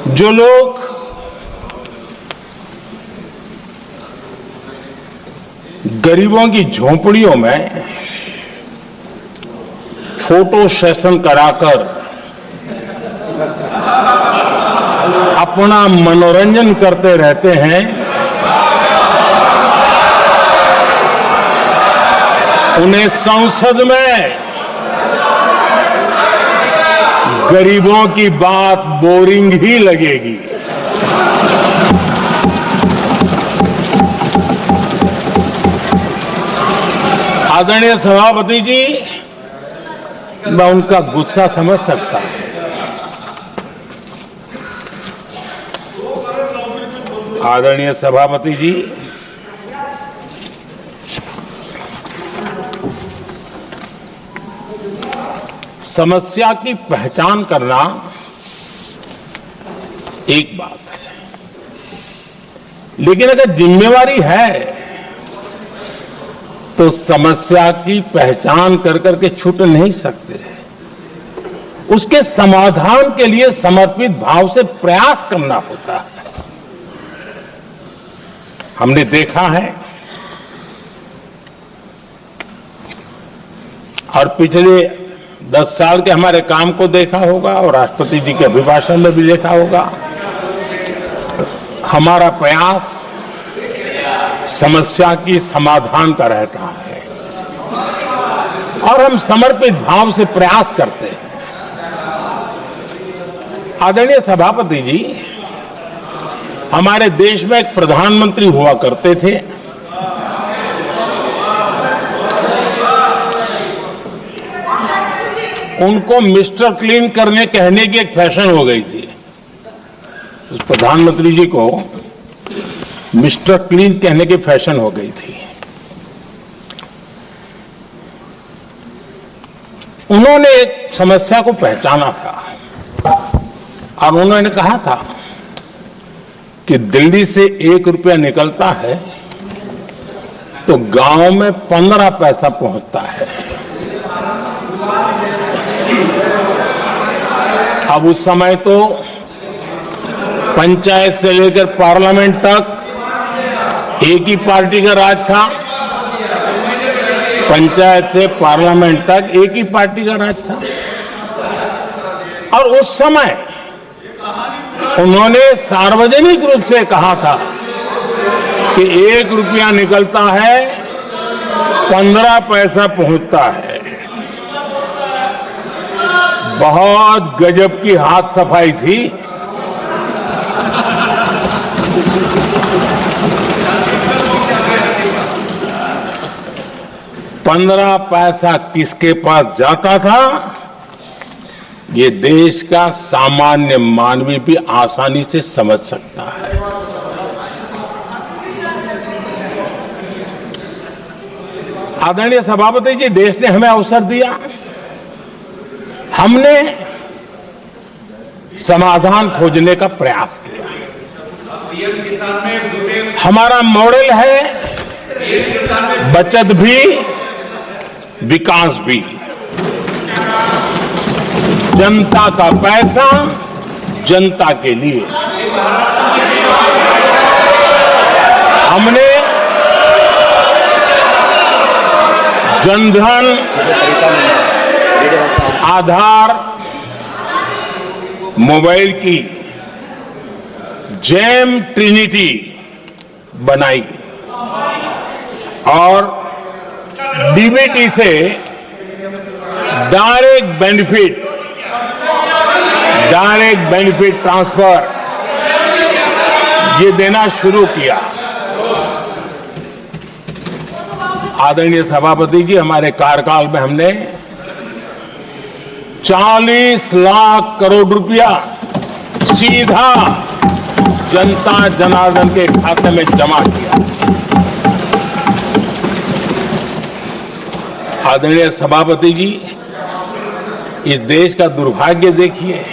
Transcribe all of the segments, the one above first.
जो लोग गरीबों की झोंपड़ियों में फोटो सेशन कराकर अपना मनोरंजन करते रहते हैं, उन्हें संसद में गरीबों की बात बोरिंग ही लगेगी। आदरणीय सभापति जी, मैं उनका गुस्सा समझ सकता हूं। आदरणीय सभापति जी, समस्या की पहचान करना एक बात है, लेकिन अगर जिम्मेवारी है तो समस्या की पहचान कर करके छूट नहीं सकते। उसके समाधान के लिए समर्पित भाव से प्रयास करना होता है। हमने देखा है और पिछले 10 साल के हमारे काम को देखा होगा और राष्ट्रपति जी के अभिभाषण में भी देखा होगा, हमारा प्रयास समस्या की समाधान का रहता है और हम समर्पित भाव से प्रयास करते हैं। आदरणीय सभापति जी, हमारे देश में एक प्रधानमंत्री हुआ करते थे, उनको मिस्टर क्लीन करने कहने की एक फैशन हो गई थी। उस प्रधानमंत्री जी को मिस्टर क्लीन कहने की फैशन हो गई थी। उन्होंने एक समस्या को पहचाना था और उन्होंने कहा था कि दिल्ली से 1 रुपया निकलता है तो गांव में 15 पैसा पहुंचता है। अब उस समय तो पंचायत से लेकर पार्लियामेंट तक एक ही पार्टी का राज था, पंचायत से पार्लियामेंट तक एक ही पार्टी का राज था। और उस समय उन्होंने सार्वजनिक रूप से कहा था कि 1 रुपया निकलता है 15 पैसा पहुंचता है। बहुत गजब की हाथ सफाई थी। पंद्रह पैसा किसके पास जाता था, ये देश का सामान्य मानवी भी आसानी से समझ सकता है। आदरणीय सभापति जी, देश ने हमें अवसर दिया, हमने समाधान खोजने का प्रयास किया। हमारा मॉडल है बचत भी विकास भी। जनता का पैसा जनता के लिए। हमने जनधन, आधार, मोबाइल की जेम ट्रिनिटी बनाई और डीबीटी से डायरेक्ट बेनिफिट ट्रांसफर ये देना शुरू किया। आदरणीय सभापति जी, हमारे कार्यकाल में हमने 40 लाख करोड़ रुपया सीधा जनता जनार्दन के खाते में जमा किया। आदरणीय सभापति जी, इस देश का दुर्भाग्य देखिए,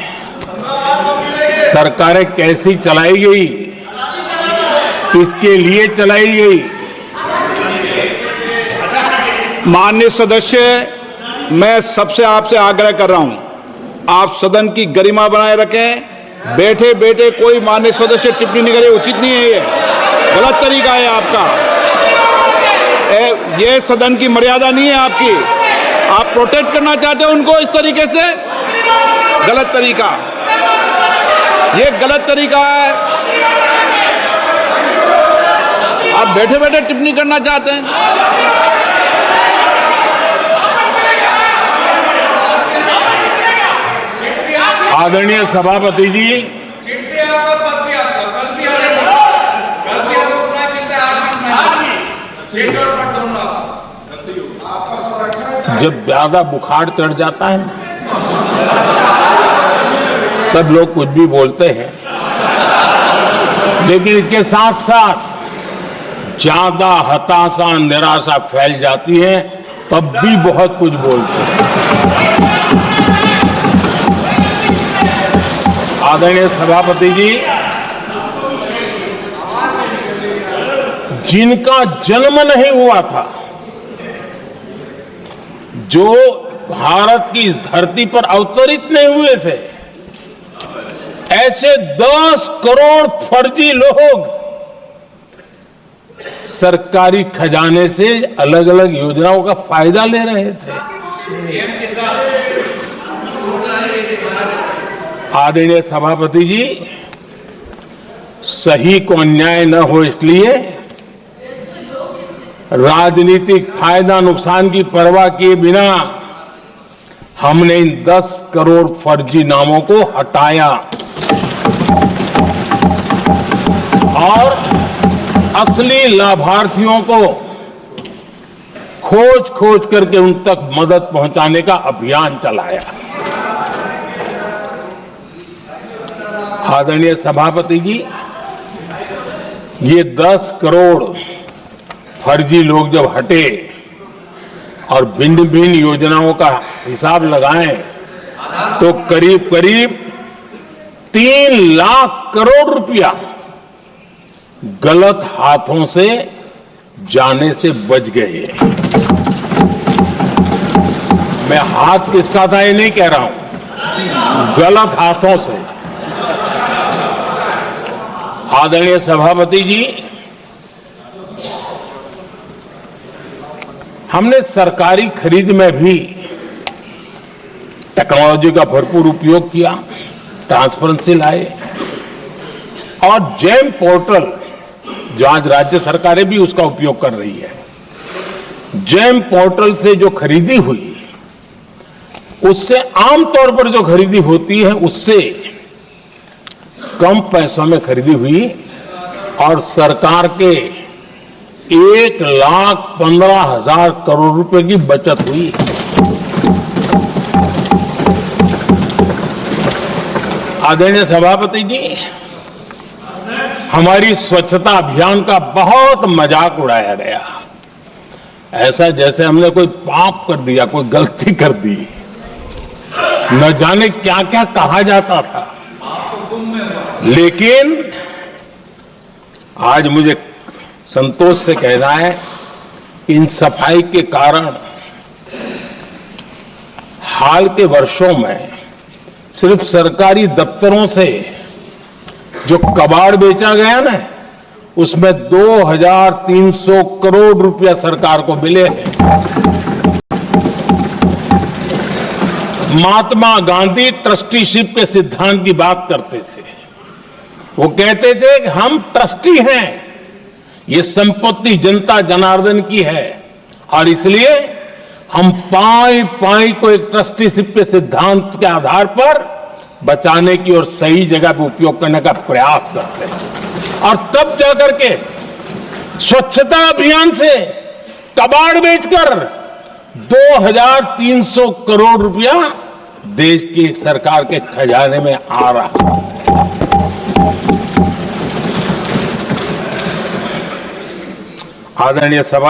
सरकारें कैसी चलाई गई, किसके लिए चलाई गई। माननीय सदस्य, मैं सबसे आपसे आग्रह कर रहा हूं, आप सदन की गरिमा बनाए रखें बैठे बैठे कोई माननीय सदस्य टिप्पणी नहीं करे, उचित नहीं है। ये गलत तरीका है आपका। ये सदन की मर्यादा नहीं है आपकी। आप प्रोटेक्ट करना चाहते हो उनको इस तरीके से, गलत तरीका, ये गलत तरीका है। आप बैठे बैठे टिप्पणी करना चाहते हैं। आदरणीय सभापति जी, जब ज्यादा बुखार चढ़ जाता है तब लोग कुछ भी बोलते हैं, लेकिन इसके साथ साथ ज्यादा हताशा निराशा फैल जाती है तब भी बहुत कुछ बोलते हैं। आदरणीय सभापति जी, जिनका जन्म नहीं हुआ था, जो भारत की इस धरती पर अवतरित नहीं हुए थे, ऐसे 10 करोड़ फर्जी लोग सरकारी खजाने से अलग अलग योजनाओं का फायदा ले रहे थे। आदरणीय सभापति जी, सही को अन्याय न हो इसलिए राजनीतिक फायदा नुकसान की परवाह किए बिना हमने इन 10 करोड़ फर्जी नामों को हटाया और असली लाभार्थियों को खोज खोज करके उन तक मदद पहुंचाने का अभियान चलाया। आदरणीय सभापति जी, ये 10 करोड़ फर्जी लोग जब हटे और भिन्न भिन्न योजनाओं का हिसाब लगाएं तो करीब करीब 3 लाख करोड़ रुपया गलत हाथों से जाने से बच गए। मैं हाथ किसका था ये नहीं कह रहा हूं, गलत हाथों से। आदरणीय सभापति जी, हमने सरकारी खरीद में भी टेक्नोलॉजी का भरपूर उपयोग किया, ट्रांसपेरेंसी लाए और जेम पोर्टल, जो आज राज्य सरकारें भी उसका उपयोग कर रही है, जेम पोर्टल से जो खरीदी हुई उससे आमतौर पर जो खरीदी होती है उससे कम पैसों में खरीदी हुई और सरकार के 1,15,000 करोड़ रुपए की बचत हुई। आदरणीय सभापति जी, हमारी स्वच्छता अभियान का बहुत मजाक उड़ाया गया, ऐसा जैसे हमने कोई पाप कर दिया, कोई गलती कर दी, न जाने क्या क्या कहा जाता था। लेकिन आज मुझे संतोष से कहना है कि इन सफाई के कारण हाल के वर्षों में सिर्फ सरकारी दफ्तरों से जो कबाड़ बेचा गया ना, उसमें 2,300 करोड़ रुपया सरकार को मिले हैं। महात्मा गांधी ट्रस्टीशिप के सिद्धांत की बात करते थे। वो कहते थे कि हम ट्रस्टी हैं, ये संपत्ति जनता जनार्दन की है और इसलिए हम पाई पाई को एक ट्रस्टीशिप के सिद्धांत के आधार पर बचाने की और सही जगह पे उपयोग करने का प्रयास करते हैं। और तब जाकर के स्वच्छता अभियान से कबाड़ बेचकर 2,300 करोड़ रुपया देश की सरकार के खजाने में आ रहा है। आदरणीय सभा